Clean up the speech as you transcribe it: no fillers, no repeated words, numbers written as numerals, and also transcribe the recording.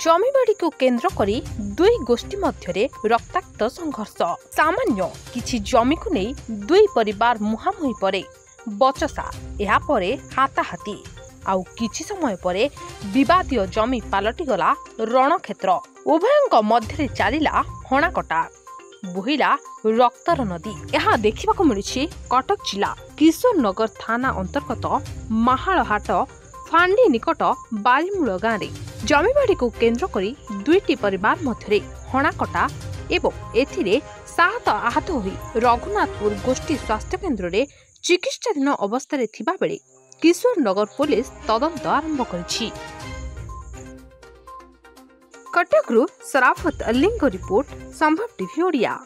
जमीबाड़ी को केन्द्र करी दुई गोष्ठी मध्य रक्ताक्त संघर्ष। सामान्य किछि जमी को नहीं दुई परिवार मुहांमुही परे बचसा या परे हाताहाती आउ किछि समय परे विवादीय जमी पालटी गला रणक्षेत्र। उभयंक मध्य चलिला हणाकटा बोहिला रक्तर नदी। यह देखा मिली कटक जिला किशोरनगर थाना अंतर्गत महालहाट फांडी निकट बारीमूल गाँव में जमीबाड़ी को केन्द्र करी दुईटी परिवार मध्य हणाकटा एवं एथिरे 7 आहत होई रघुनाथपुर गोष्ठी स्वास्थ्य केन्द्र में चिकित्साधीन अवस्था थिबा बेले किशोरनगर पुलिस तदंत आरंभ करिछि। कटकरू सराफत अल्लींग रिपोर्ट संभव टीवी ओडिया।